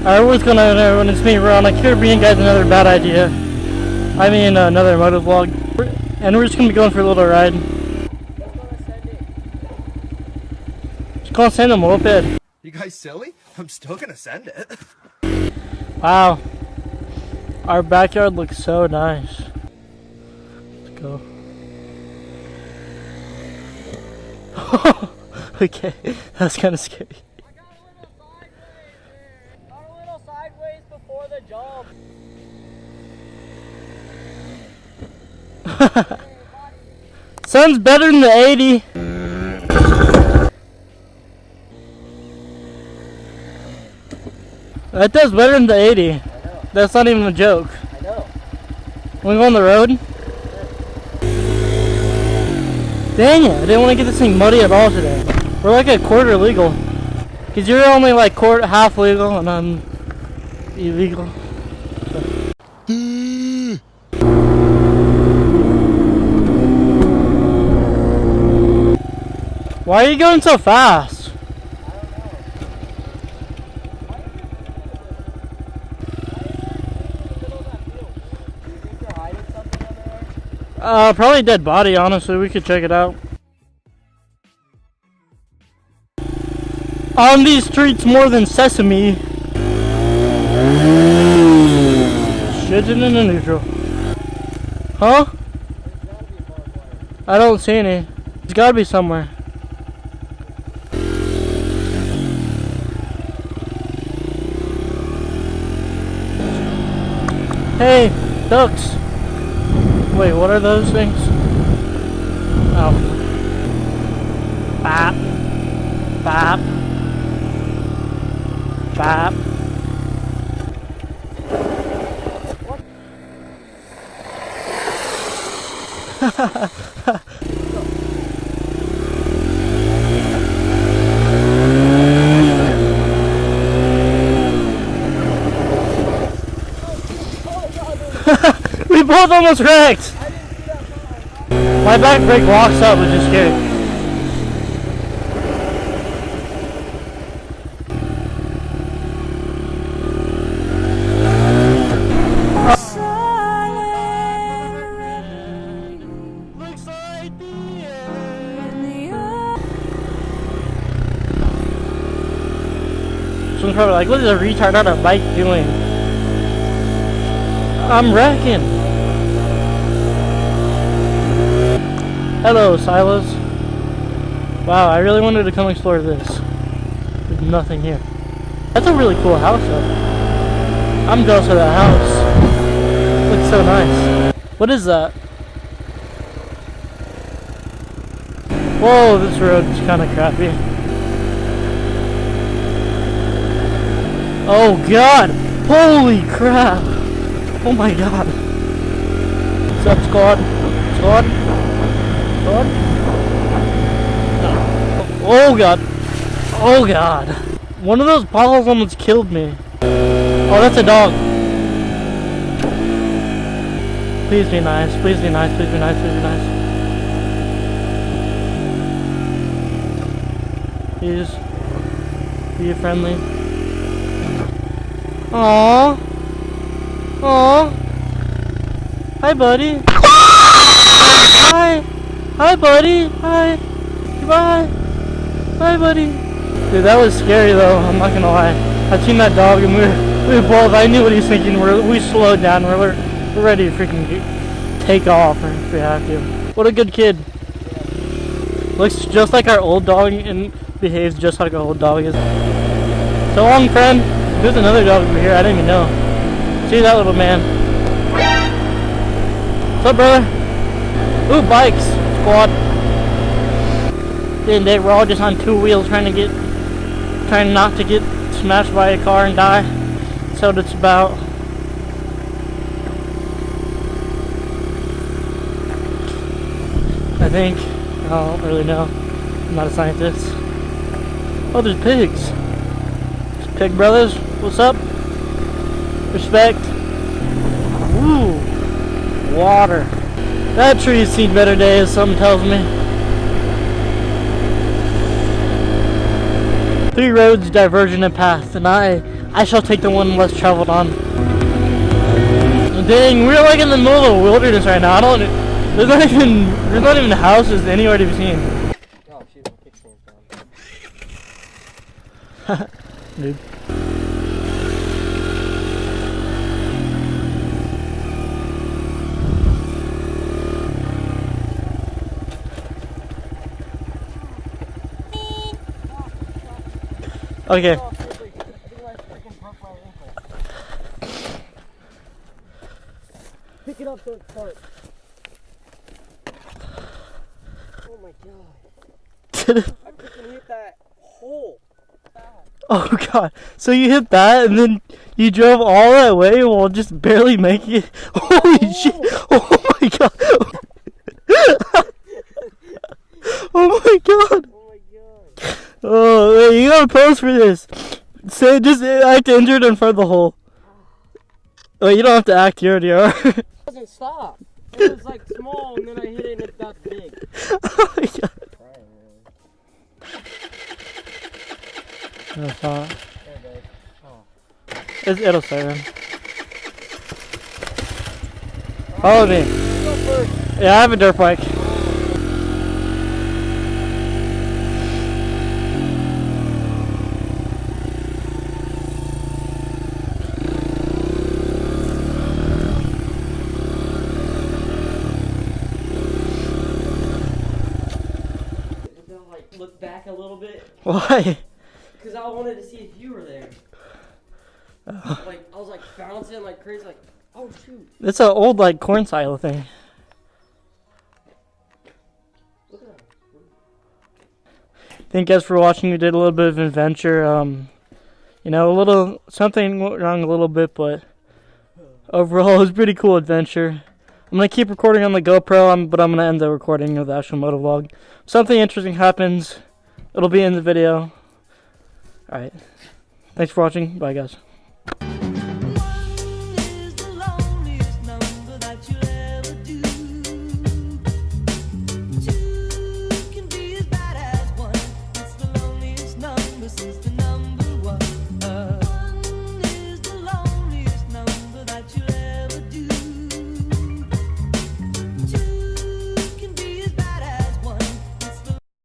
Alright, what's going on everyone? It's me, Ron. I'm here to bring you guys another bad idea. I mean, another MotoVlog. And we're just going to be going for a little ride. Just gonna send a moped. You guys silly? I'm still gonna send it. Wow. Our backyard looks so nice. Let's go. Okay, that's kind of scary. A little sideways before the jump. Sounds better than the 80. That does better than the 80. I know. That's not even a joke. I know. Wanna go on the road? Dang it, I didn't want to get this thing muddy at all today. We're like a quarter legal. Cause you're only like half legal and I'm illegal. Why are you going so fast? Probably a dead body, honestly. We could check it out. On these streets more than sesame. Shitting in the neutral. Huh? I don't see any. There's gotta be somewhere. Hey, ducks. Wait, what are those things? Oh. Bop. Bop. Bop. We both almost wrecked! My back brake locks up, which is scary. Looks like the end. Someone's probably like, what is a retard on a bike doing? I'm wrecking. Hello, Silas. Wow, I really wanted to come explore this. There's nothing here. That's a really cool house, though. I'm jealous of that house. Looks so nice. What is that? Whoa, this road's kind of crappy. Oh, God. Holy crap. Oh, my God. What's up, squad? Squad? Oh God. Oh God. One of those potholes almost killed me. Oh, that's a dog. Please be nice. Please be nice. Please be nice. Please be nice. Please be friendly. Aww. Aww. Hi, buddy. Hi. Hi, buddy. Hi. Goodbye. Bye, buddy. Dude, that was scary though. I'm not gonna lie. I seen that dog and we both. I knew what he was thinking. We slowed down. We're ready to freaking take off if we have to. What a good kid. Looks just like our old dog and behaves just like our old dog is. So long, friend. There's another dog over here. I didn't even know. See that little man. What's up, brother? Ooh, bikes, squad. Then we're all just on two wheels trying not to get smashed by a car and die. So that's about. I think. I don't really know. I'm not a scientist. Oh, there's pigs. There's pig brothers. What's up? Respect. Ooh, water. That tree's seen better days, something tells me. 3 roads, diversion, and path. And I I shall take the one less traveled on. Dang, we're like in the middle of the wilderness right now. There's not even houses anywhere to be seen. Oh, shoot, my kickstand's down. Dude. Okay. Oh, seriously, I think I freaking broke my ankle. Pick it up so it starts. Oh my god. I freaking hit that hole. Oh god. So you hit that and then you drove all that way while just barely making it. Holy shit. Oh my god. Oh my god. Oh my god. Oh, wait, you gotta pose for this. Say, just act injured in front of the hole. Oh, you don't have to act, you already are. It doesn't stop. It was like small and then I hit it and it got big. Oh my god. No, it's not. It'll start then. Follow me. Yeah, I have a dirt bike. Look back a little bit. Why? Because I wanted to see if you were there. Like, I was like bouncing like crazy, like, oh shoot. It's an old like corn silo thing. Look at that. Thank you guys for watching. We did a little bit of adventure. You know, something went wrong a little bit, but overall it was a pretty cool adventure. I'm gonna keep recording on the GoPro, but I'm gonna end the recording of the actual motovlog. If something interesting happens, it'll be in the video. Alright. Thanks for watching. Bye guys.